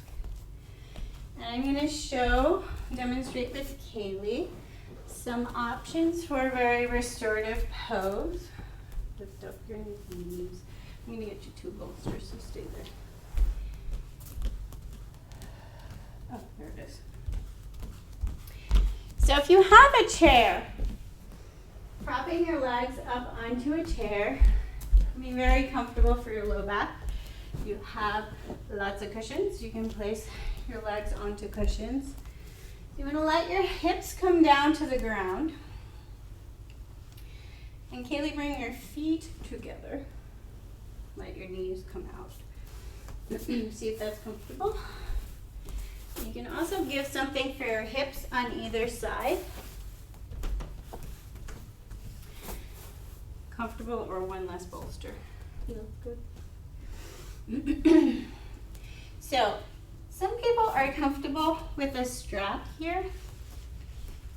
And I'm going to demonstrate with Kaylee some options for a very restorative pose. Lift up your knees. I'm going to get you 2 bolsters, so stay there. Oh, there it is. So if you have a chair, propping your legs up onto a chair can be very comfortable for your low back. If you have lots of cushions, you can place your legs onto cushions. You want to let your hips come down to the ground. And Kaylee, bring your feet together. Let your knees come out. See if that's comfortable. You can also give something for your hips on either side. Comfortable or one less bolster. Feels good. So, some people are comfortable with a strap here.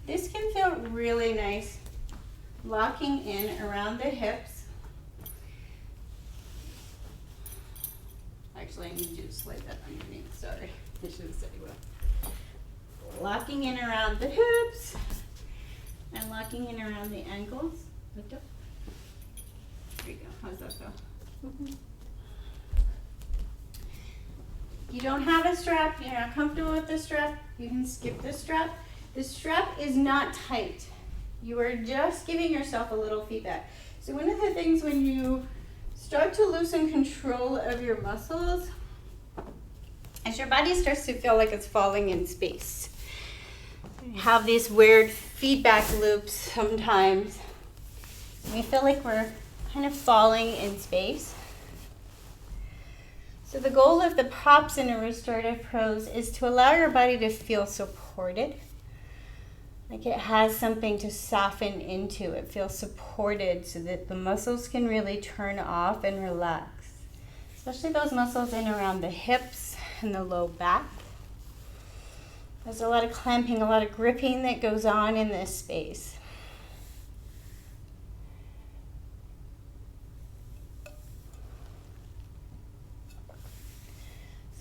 This can feel really nice, locking in around the hips. Actually, I need you to slide that underneath. Sorry, I should have said you will. Locking in around the hips and locking in around the ankles. Lift up. There you go. How's that feel? Mm-hmm. You don't have a strap, you're not comfortable with the strap, you can skip the strap. The strap is not tight. You are just giving yourself a little feedback. So one of the things when you start to loosen control of your muscles is your body starts to feel like it's falling in space. You have these weird feedback loops sometimes. We feel like we're kind of falling in space. So the goal of the props in a restorative pose is to allow your body to feel supported. Like it has something to soften into. It feels supported so that the muscles can really turn off and relax. Especially those muscles in around the hips and the low back. There's a lot of clamping, a lot of gripping that goes on in this space.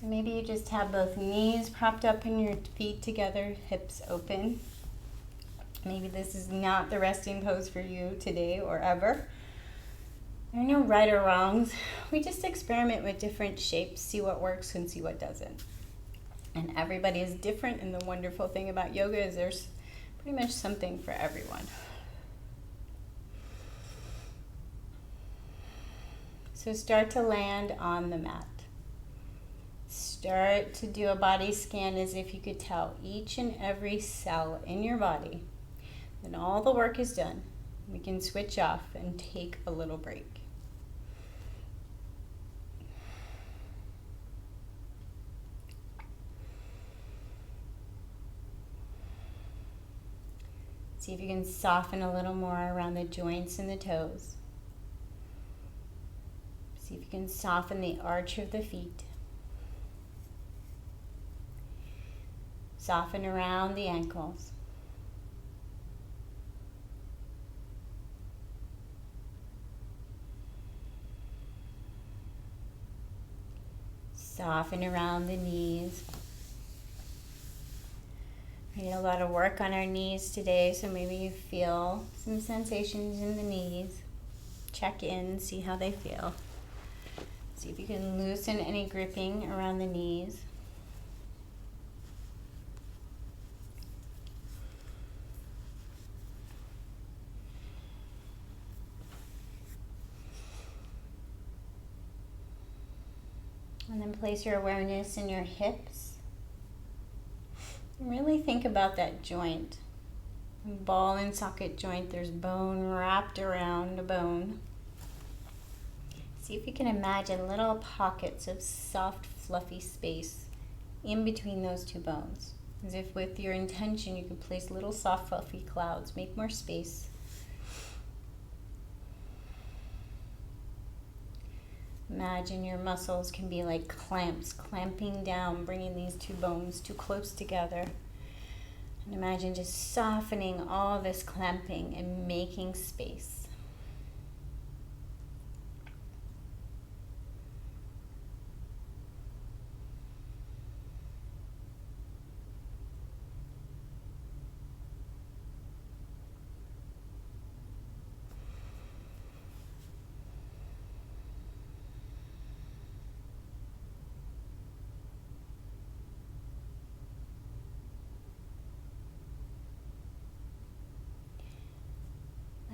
So maybe you just have both knees propped up and your feet together, hips open. Maybe this is not the resting pose for you today or ever. There are no right or wrongs. We just experiment with different shapes, see what works and see what doesn't. And everybody is different, and the wonderful thing about yoga is there's pretty much something for everyone. So start to land on the mat. Start to do a body scan as if you could tell each and every cell in your body. When all the work is done, we can switch off and take a little break. See if you can soften a little more around the joints and the toes. See if you can soften the arch of the feet. Soften around the ankles. Soften around the knees. We did a lot of work on our knees today, so maybe you feel some sensations in the knees. Check in, see how they feel. See if you can loosen any gripping around the knees. And then place your awareness in your hips. Really think about that joint. Ball and socket joint, there's bone wrapped around a bone. See if you can imagine little pockets of soft, fluffy space in between those two bones. As if with your intention you could place little soft, fluffy clouds. Make more space. Imagine your muscles can be like clamps, clamping down, bringing these two bones too close together. And imagine just softening all this clamping and making space.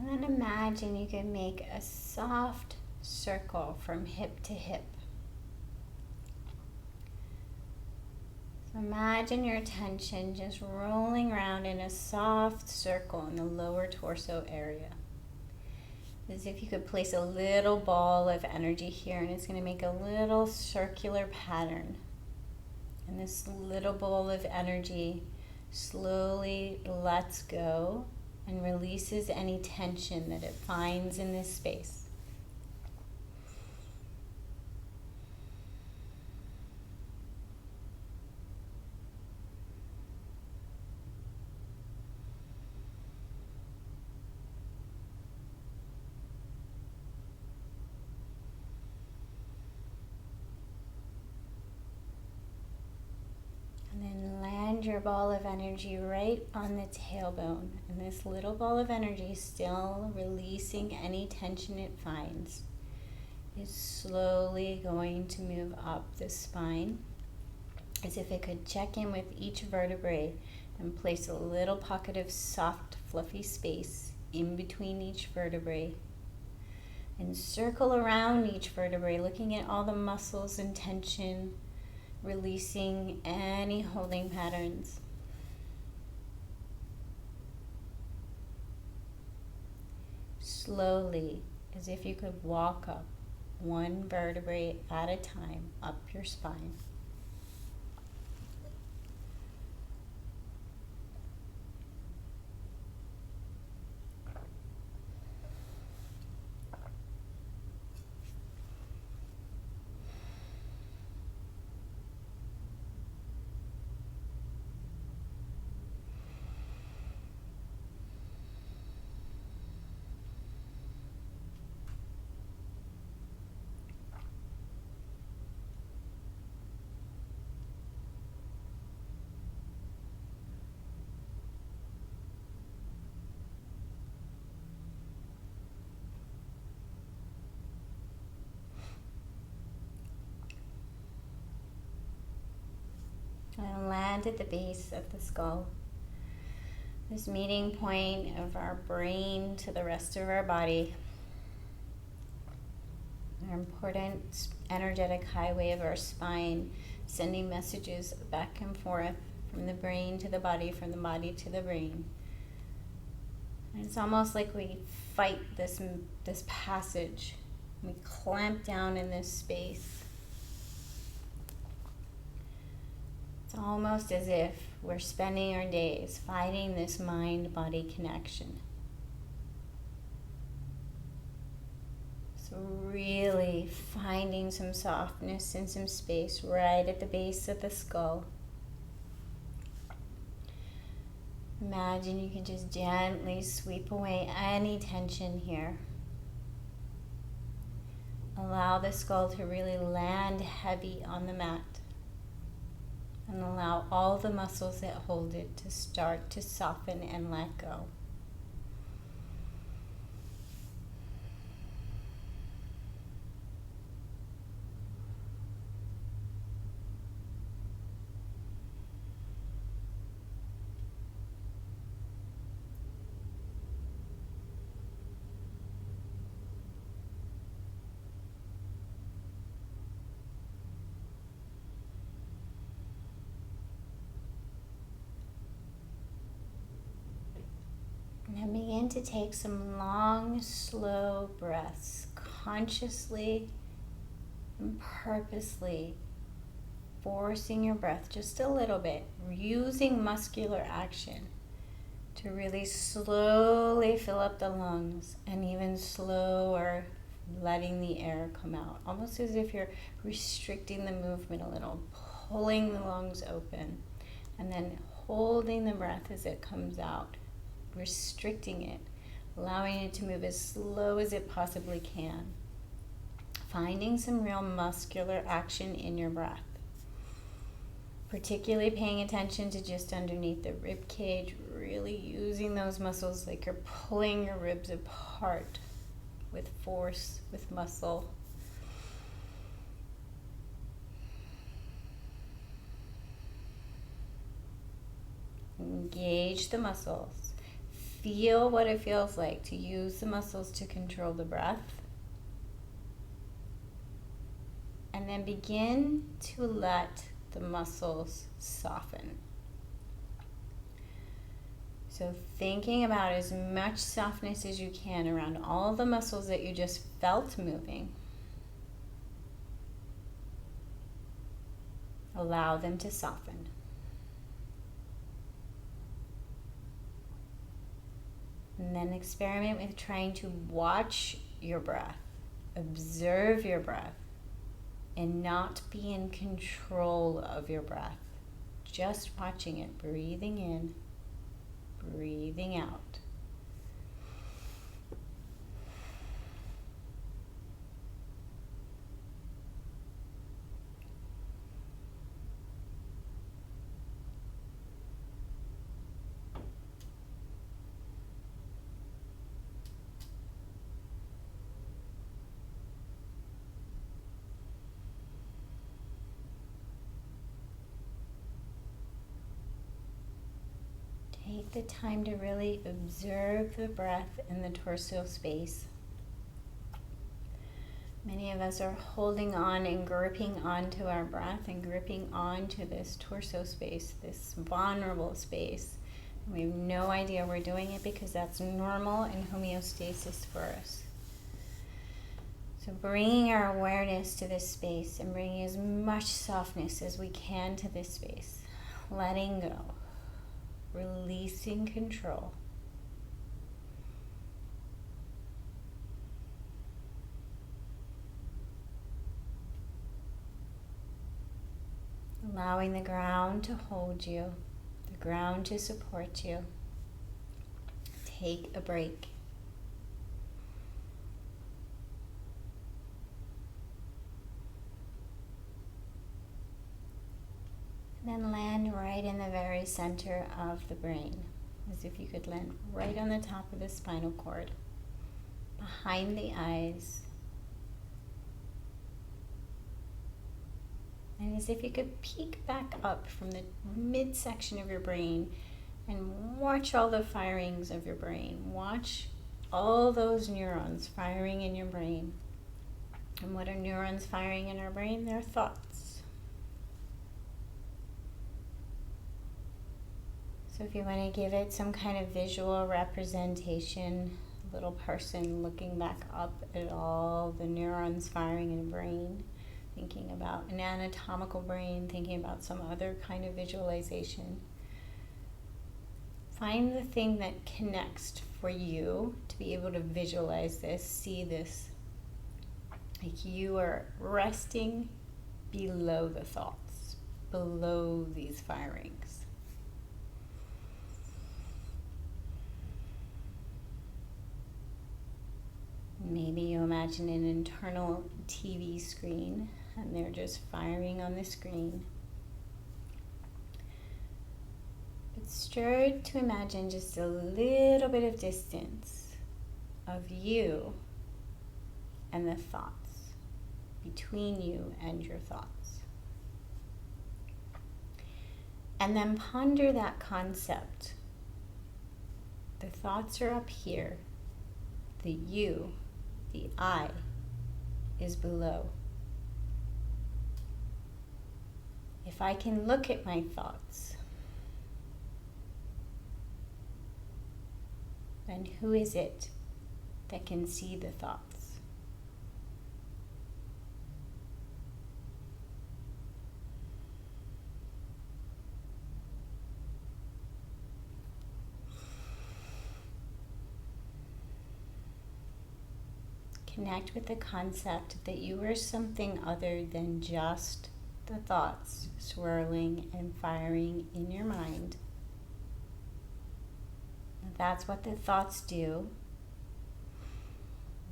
And then imagine you can make a soft circle from hip to hip. So imagine your attention just rolling around in a soft circle in the lower torso area. As if you could place a little ball of energy here, and it's going to make a little circular pattern. And this little ball of energy slowly lets go and releases any tension that it finds in this space. And then land your ball of energy right on the tailbone. And this little ball of energy, still releasing any tension it finds, is slowly going to move up the spine as if it could check in with each vertebrae and place a little pocket of soft, fluffy space in between each vertebrae. And circle around each vertebrae, looking at all the muscles and tension, releasing any holding patterns. Slowly, as if you could walk up one vertebrae at a time up your spine. And land at the base of the skull. This meeting point of our brain to the rest of our body. Our important energetic highway of our spine, sending messages back and forth from the brain to the body, from the body to the brain. And it's almost like we fight this passage. We clamp down in this space. It's almost as if we're spending our days fighting this mind-body connection. So really finding some softness and some space right at the base of the skull. Imagine you can just gently sweep away any tension here. Allow the skull to really land heavy on the mat. And allow all the muscles that hold it to start to soften and let go. And then begin to take some long, slow breaths, consciously and purposely forcing your breath just a little bit, using muscular action to really slowly fill up the lungs, and even slower letting the air come out, almost as if you're restricting the movement a little, pulling the lungs open, and then holding the breath as it comes out, restricting it, allowing it to move as slow as it possibly can, finding some real muscular action in your breath, particularly paying attention to just underneath the rib cage, really using those muscles like you're pulling your ribs apart with force, with muscle. Engage the muscles. Feel what it feels like to use the muscles to control the breath. And then begin to let the muscles soften. So thinking about as much softness as you can around all the muscles that you just felt moving. Allow them to soften. And then experiment with trying to watch your breath, observe your breath, and not be in control of your breath. Just watching it, breathing in, breathing out. Take the time to really observe the breath in the torso space. Many of us are holding on and gripping onto our breath and gripping onto this torso space, this vulnerable space. And we have no idea we're doing it because that's normal and homeostasis for us. So bringing our awareness to this space and bringing as much softness as we can to this space. Letting go. Releasing control. Allowing the ground to hold you, the ground to support you. Take a break. Then land right in the very center of the brain, as if you could land right on the top of the spinal cord, behind the eyes, and as if you could peek back up from the midsection of your brain and watch all the firings of your brain. Watch all those neurons firing in your brain. And what are neurons firing in our brain? They're thoughts. So if you want to give it some kind of visual representation, a little person looking back up at all the neurons firing in the brain, thinking about an anatomical brain, thinking about some other kind of visualization. Find the thing that connects for you to be able to visualize this, see this, like you are resting below the thoughts, below these firings. Maybe you imagine an internal TV screen and they're just firing on the screen. But start to imagine just a little bit of distance of you and the thoughts, between you and your thoughts. And then ponder that concept. The thoughts are up here, the you, the I, is below. If I can look at my thoughts, then who is it that can see the thoughts? Connect with the concept that you are something other than just the thoughts swirling and firing in your mind. That's what the thoughts do.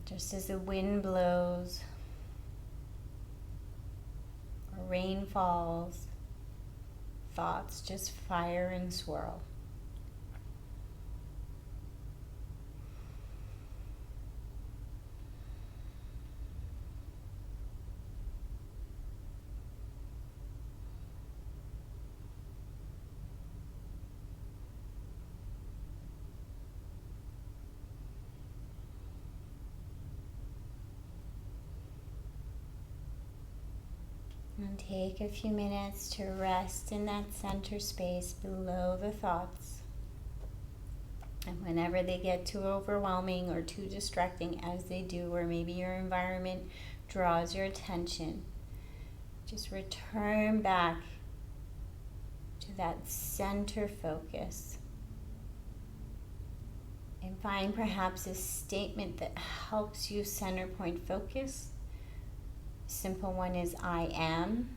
Just as the wind blows, or rain falls, thoughts just fire and swirl. And take a few minutes to rest in that center space below the thoughts. And whenever they get too overwhelming or too distracting, as they do, or maybe your environment draws your attention, just return back to that center focus. And find perhaps a statement that helps you center point focus. Simple one is I am.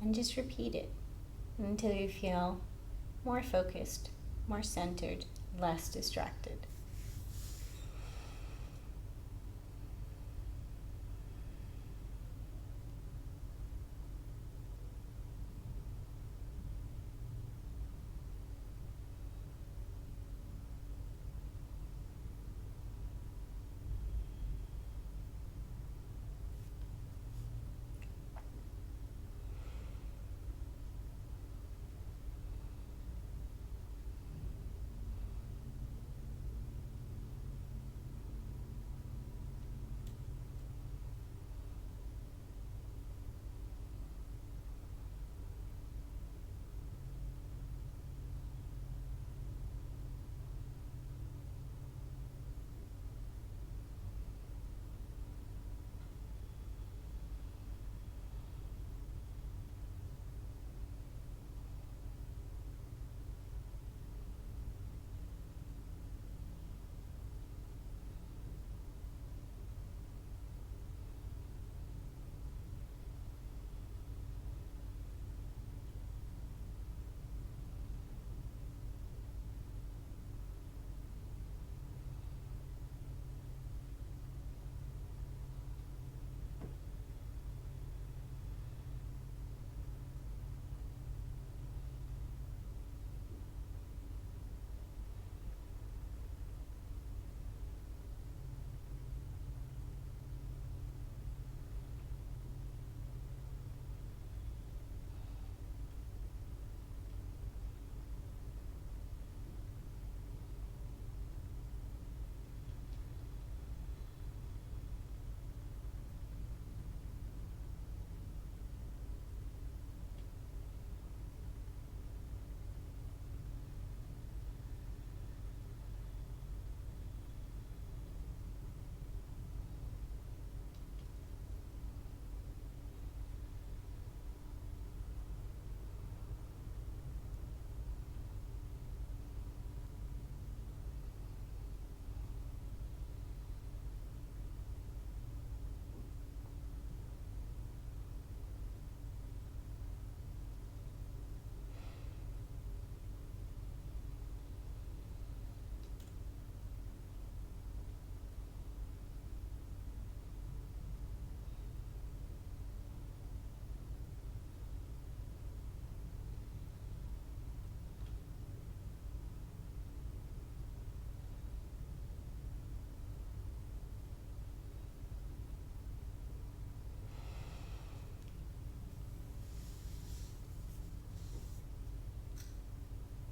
And just repeat it until you feel more focused, more centered, less distracted.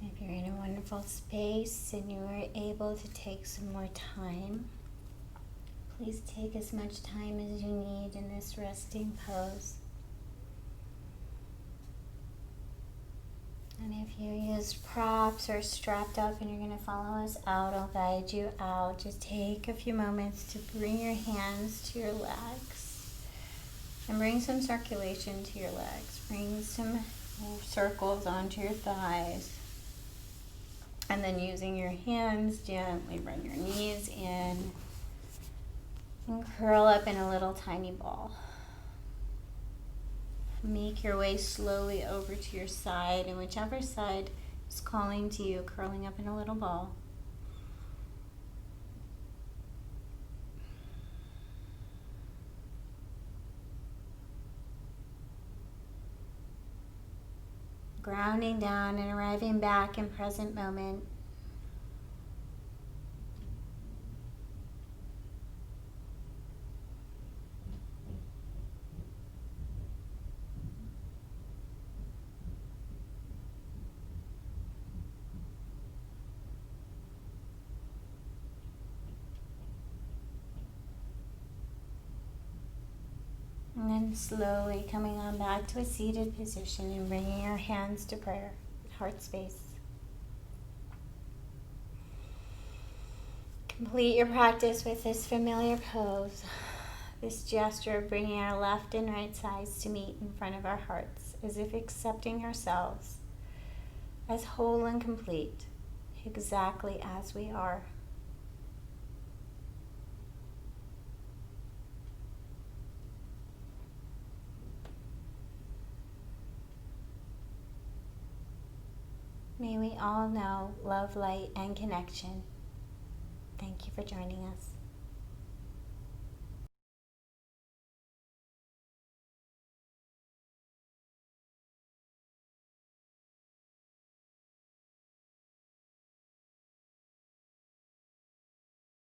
If you're in a wonderful space and you are able to take some more time, please take as much time as you need in this resting pose. And if you used props or strapped up and you're going to follow us out, I'll guide you out. Just take a few moments to bring your hands to your legs and bring some circulation to your legs. Bring some circles onto your thighs. And then using your hands, gently bring your knees in and curl up in a little tiny ball. Make your way slowly over to your side, and whichever side is calling to you, curling up in a little ball. Grounding down and arriving back in present moment. And then slowly coming on back to a seated position and bringing your hands to prayer, heart space. Complete your practice with this familiar pose, this gesture of bringing our left and right sides to meet in front of our hearts, as if accepting ourselves as whole and complete, exactly as we are. May we all know love, light, and connection. Thank you for joining us.